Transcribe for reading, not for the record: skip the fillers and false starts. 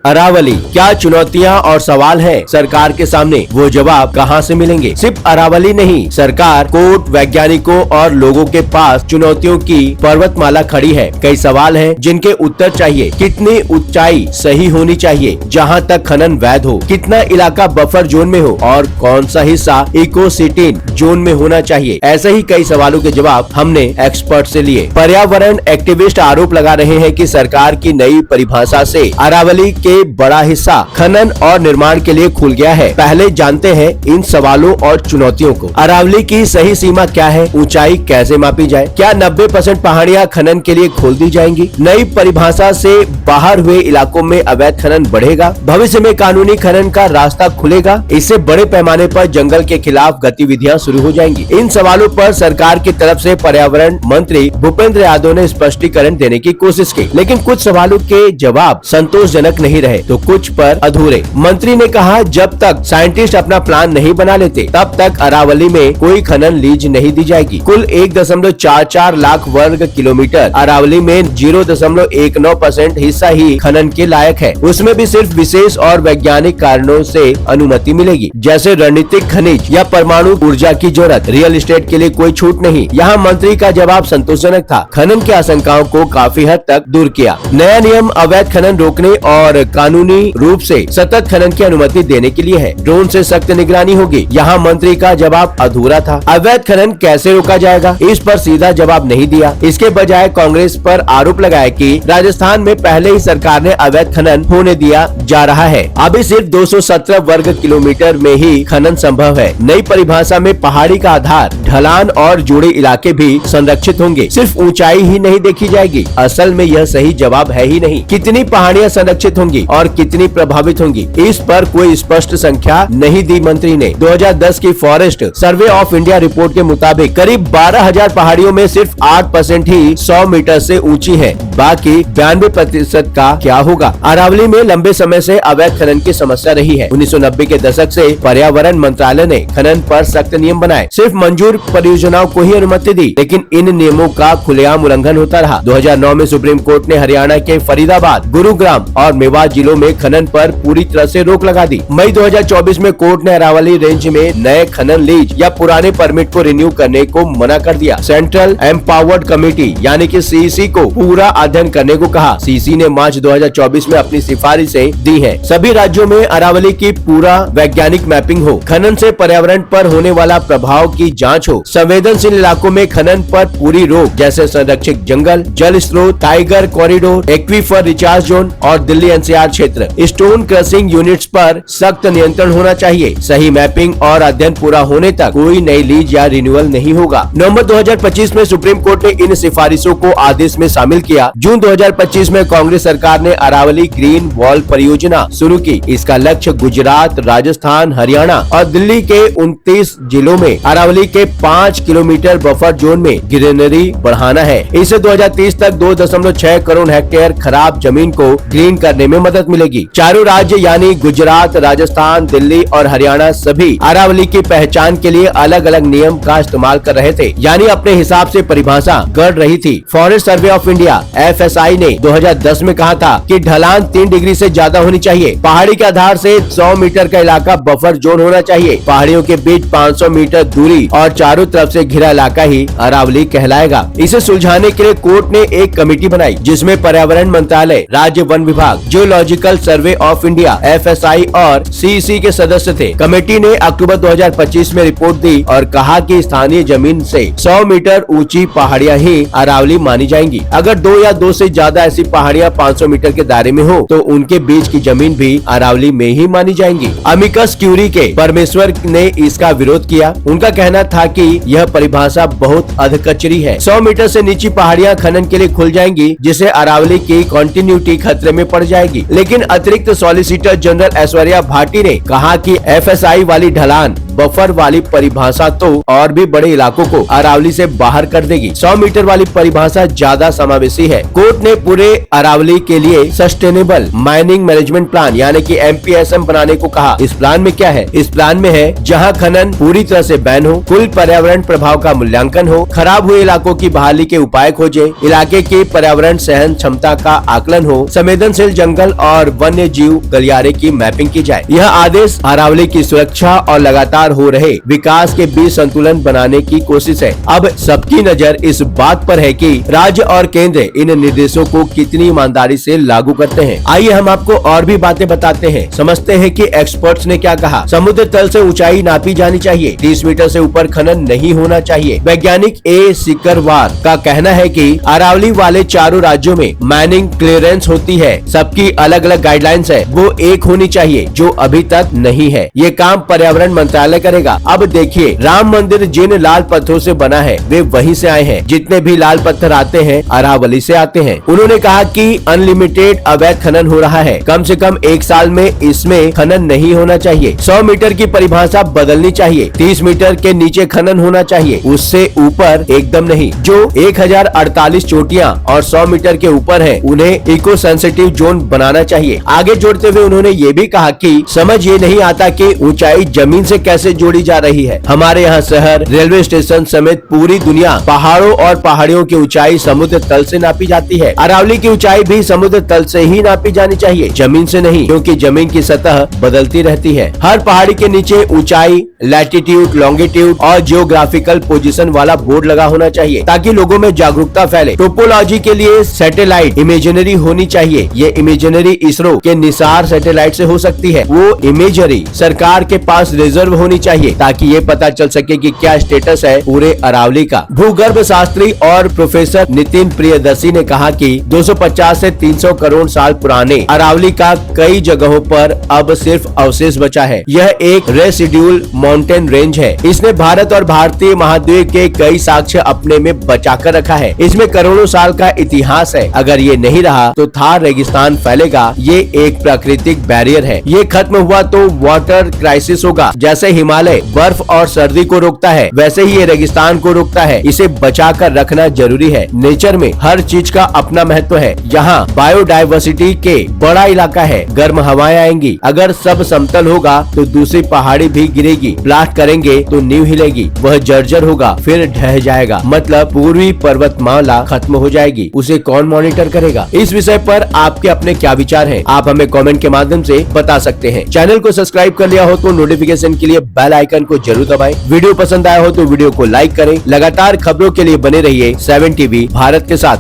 अरावली, क्या चुनौतियां और सवाल है सरकार के सामने? वो जवाब कहां से मिलेंगे? सिर्फ अरावली नहीं, सरकार, कोर्ट, वैज्ञानिकों और लोगों के पास चुनौतियों की पर्वतमाला खड़ी है। कई सवाल हैं जिनके उत्तर चाहिए। कितनी ऊंचाई सही होनी चाहिए जहां तक खनन वैध हो? कितना इलाका बफर जोन में हो और कौन सा हिस्सा इको सिटी जोन में होना चाहिए? ऐसे ही कई सवालों के जवाब हमने एक्सपर्ट से लिए। पर्यावरण एक्टिविस्ट आरोप लगा रहे हैं कि सरकार की नई परिभाषा से अरावली के बड़ा हिस्सा खनन और निर्माण के लिए खुल गया है। पहले जानते हैं इन सवालों और चुनौतियों को। अरावली की सही सीमा क्या है? ऊंचाई कैसे मापी जाए? क्या 90% पहाड़ियां खनन के लिए खोल दी जाएंगी? नई परिभाषा से बाहर हुए इलाकों में अवैध खनन बढ़ेगा? भविष्य में कानूनी खनन का रास्ता खुलेगा? इससे बड़े पैमाने पर जंगल के खिलाफ गतिविधियां शुरू हो जाएंगी। इन सवालों पर सरकार की तरफ से पर्यावरण मंत्री भूपेंद्र यादव ने स्पष्टीकरण देने की कोशिश की, लेकिन कुछ सवालों के जवाब संतोषजनक नहीं रहे तो कुछ पर अधूरे। मंत्री ने कहा, जब तक साइंटिस्ट अपना प्लान नहीं बना लेते तब तक अरावली में कोई खनन लीज नहीं दी जाएगी। कुल 1.44 लाख वर्ग किलोमीटर अरावली में 0.19% हिस्सा ही खनन के लायक है। उसमें भी सिर्फ विशेष और वैज्ञानिक कारणों से अनुमति मिलेगी, जैसे रणनीतिक खनिज या परमाणु ऊर्जा की जरूरत। रियल एस्टेट के लिए कोई छूट नहीं। यहाँ मंत्री का जवाब संतोषजनक था। खनन की आशंकाओं को काफी हद तक दूर किया। नया नियम अवैध खनन रोकने और कानूनी रूप से सतत खनन की अनुमति देने के लिए है। ड्रोन से सख्त निगरानी होगी। यहाँ मंत्री का जवाब अधूरा था। अवैध खनन कैसे रोका जाएगा, इस पर सीधा जवाब नहीं दिया। इसके बजाय कांग्रेस पर आरोप लगाया कि राजस्थान में पहले ही सरकार ने अवैध खनन होने दिया जा रहा है। अभी सिर्फ 217 वर्ग किलोमीटर में ही खनन संभव है। नई परिभाषा में पहाड़ी का आधार, ढलान और जुड़े इलाके भी संरक्षित होंगे। सिर्फ ऊंचाई ही नहीं देखी जाएगी। असल में यह सही जवाब है ही नहीं। कितनी पहाड़ियां संरक्षित होंगी और कितनी प्रभावित होंगी, इस पर कोई स्पष्ट संख्या नहीं दी मंत्री ने। 2010 की forest survey of India report के मुताबिक करीब 12,000 पहाड़ियों में सिर्फ 8% ही 100 मीटर से ऊंची है। बाकी 92% का क्या होगा? अरावली में लंबे समय से अवैध खनन की समस्या रही है। 1990 के दशक से पर्यावरण मंत्रालय ने खनन पर सख्त नियम बनाए। सिर्फ मंजूर परियोजनाओं को ही अनुमति दी, लेकिन इन नियमों का खुलेआम उल्लंघन होता रहा। 2009 में सुप्रीम कोर्ट ने हरियाणा के फरीदाबाद, गुरुग्राम और मेवात जिलों में खनन पर पूरी तरह से रोक लगा दी। मई 2024 में कोर्ट ने अरावली रेंज में नए खनन लीज या पुराने परमिट को रिन्यू करने को मना कर दिया। सेंट्रल एम्पावर्ड कमेटी यानी कि सीईसी को पूरा अध्ययन करने को कहा। सीईसी ने मार्च 2024 में अपनी सिफारिशें दी हैं। सभी राज्यों में अरावली की पूरा वैज्ञानिक मैपिंग हो, खनन से पर्यावरण पर होने वाला प्रभाव की जाँच हो, संवेदनशील इलाकों में खनन पर पूरी रोक जैसे संरक्षित जंगल, जल स्रोत, tiger corridor, aquifer recharge zone और दिल्ली एनसीआर क्षेत्र, स्टोन क्रशिंग यूनिट्स पर सख्त नियंत्रण होना चाहिए। सही मैपिंग और अध्ययन पूरा होने तक कोई नई लीज या रिन्यूअल नहीं होगा। नवंबर 2025 में सुप्रीम कोर्ट ने इन सिफारिशों को आदेश में शामिल किया। जून 2025 में कांग्रेस सरकार ने अरावली ग्रीन वॉल परियोजना शुरू की। इसका लक्ष्य गुजरात, राजस्थान, हरियाणा और दिल्ली के 29 जिलों में अरावली के 5 किलोमीटर बफर जोन में ग्रीनरी बढ़ाना है। इससे 2030 तक 2.6 करोड़ हेक्टेयर खराब जमीन को ग्रीन करने में मदद मिलेगी। चारों राज्य यानी गुजरात, राजस्थान, दिल्ली और हरियाणा सभी अरावली की पहचान के लिए अलग अलग नियम का इस्तेमाल कर रहे थे, यानी अपने हिसाब से परिभाषा गढ़ रही थी। Forest survey of India (FSI) ने 2010 में कहा था कि ढलान 3 डिग्री से ज्यादा होनी चाहिए। पहाड़ी के आधार से 100 मीटर का इलाका बफर जोन होना चाहिए। पहाड़ियों के बीच 500 मीटर दूरी और चारों तरफ से घिरा इलाका ही अरावली कहलाएगा। इसे सुलझाने के लिए कोर्ट ने एक कमेटी बनाई, जिसमें पर्यावरण मंत्रालय, राज्य वन विभाग, geological survey of India (FSI) और सीईसी के सदस्य थे। कमेटी ने अक्टूबर 2025 में रिपोर्ट दी और कहा कि स्थानीय जमीन से 100 मीटर ऊंची पहाड़ियां ही अरावली मानी जाएंगी। अगर 2 या 2 से ज्यादा ऐसी पहाड़ियां 500 मीटर के दायरे में हो तो उनके बीच की जमीन भी अरावली में ही मानी जाएंगी। अमिकस क्यूरी के परमेश्वर ने इसका विरोध किया। उनका कहना था कि यह परिभाषा बहुत अधकचरी है। 100 मीटर से नीचे पहाड़ियां खनन के लिए खुल जाएंगी, जिससे अरावली की कंटिन्यूटी खतरे में पड़ जाएगी। लेकिन अतिरिक्त सॉलिसिटर जनरल ऐश्वर्या भाटी ने कहा कि FSI वाली ढलान बफर वाली परिभाषा तो और भी बड़े इलाकों को अरावली से बाहर कर देगी। 100 मीटर वाली परिभाषा ज्यादा समावेशी है। कोर्ट ने पूरे अरावली के लिए सस्टेनेबल माइनिंग मैनेजमेंट प्लान यानी कि MPSM बनाने को कहा। इस प्लान में क्या है? इस प्लान में है जहां खनन पूरी तरह से बैन हो, कुल पर्यावरण प्रभाव का मूल्यांकन हो, खराब हुए इलाकों की बहाली के उपाय खोजे, इलाके की पर्यावरण सहन क्षमता का आकलन हो, संवेदनशील जंगल और वन्य जीव गलियारे की मैपिंग की जाए। यह आदेश अरावली की सुरक्षा और लगातार हो रहे विकास के बीच संतुलन बनाने की कोशिश है। अब सबकी नजर इस बात पर है कि राज्य और केंद्र इन निर्देशों को कितनी ईमानदारी से लागू करते हैं। आइए हम आपको और भी बातें बताते हैं, समझते हैं कि एक्सपर्ट्स ने क्या कहा। समुद्र तल से ऊंचाई नापी जानी चाहिए, 30 मीटर से ऊपर खनन नहीं होना चाहिए। वैज्ञानिक ए सिकरवार का कहना है कि अरावली वाले चारों राज्यों में माइनिंग क्लियरेंस होती है, सबकी अलग अलग गाइडलाइंस है, वो एक होनी चाहिए जो अभी तक नहीं है। ये काम पर्यावरण मंत्रालय करेगा। अब देखिए, राम मंदिर जिन लाल पत्थरों से बना है वे वहीं से आए हैं। जितने भी लाल पत्थर आते हैं अरावली से आते हैं। उन्होंने कहा कि अनलिमिटेड अवैध खनन हो रहा है, कम से कम 1 साल में इसमें खनन नहीं होना चाहिए। 100 मीटर की परिभाषा बदलनी चाहिए, 30 मीटर के नीचे खनन होना चाहिए, उससे ऊपर एकदम नहीं। जो 1048 चोटियां और 100 मीटर के ऊपर है उन्हें इको सेंसिटिव जोन बनाना चाहिए। आगे जोड़ते हुए उन्होंने ये भी कहा कि समझ ये नहीं आता कि ऊंचाई जमीन से कैसे जोड़ी जा रही है। हमारे यहाँ शहर, रेलवे स्टेशन समेत पूरी दुनिया पहाड़ों और पहाड़ियों की ऊंचाई समुद्र तल से नापी जाती है। अरावली की ऊंचाई भी समुद्र तल से ही नापी जानी चाहिए, जमीन से नहीं, क्योंकि जमीन की सतह बदलती रहती है। हर पहाड़ी के नीचे ऊंचाई, लैटिट्यूड, लॉन्गिट्यूड और जियोग्राफिकल पोजीशन वाला बोर्ड लगा होना चाहिए ताकि लोगों में जागरूकता फैले। टोपोलॉजी के लिए सैटेलाइट इमेजनरी होनी चाहिए। ये इमेजनरी इसरो के निसार सैटेलाइट से हो सकती है। वो इमेजरी सरकार के पास रिजर्व होनी चाहिए ताकि ये पता चल सके कि क्या स्टेटस है पूरे अरावली का। भूगर्भ शास्त्री और प्रोफेसर नितिन प्रियदर्शी ने कहा कि 250 से 300 करोड़ साल पुराने अरावली का कई जगहों पर अब सिर्फ अवशेष बचा है। यह एक रेसिड्यूल माउंटेन रेंज है। इसने भारत और भारतीय महाद्वीप के कई साक्ष्य अपने में बचाकर रखा है। इसमें करोड़ों साल का इतिहास है। अगर ये नहीं रहा तो थार रेगिस्तान फैलेगा। ये एक प्राकृतिक बैरियर है। ये खत्म हुआ तो वाटर क्राइसिस होगा। जैसे हिमालय बर्फ और सर्दी को रोकता है, वैसे ही ये रेगिस्तान को रोकता है। इसे बचा कर रखना जरूरी है। नेचर में हर चीज का अपना महत्व है। यहाँ बायोडाइवर्सिटी के बड़ा इलाका है। गर्म हवाएं आएंगी। अगर सब समतल होगा तो दूसरी पहाड़ी भी गिरेगी। ब्लास्ट करेंगे तो नींव हिलेगी, वह जर्जर होगा, फिर ढह जाएगा। मतलब पूर्वी पर्वतमाला खत्म हो जाएगी। उसे कौन मॉनिटर करेगा? इस विषय पर आपके अपने क्या विचार हैं? आप हमें कमेंट के माध्यम से बता सकते हैं। चैनल को सब्सक्राइब कर लिया हो तो नोटिफिकेशन के लिए बेल आइकन को जरूर दबाएं। वीडियो पसंद आया हो तो वीडियो को लाइक करें। लगातार खबरों के लिए बने रहिए 7 TV भारत के साथ।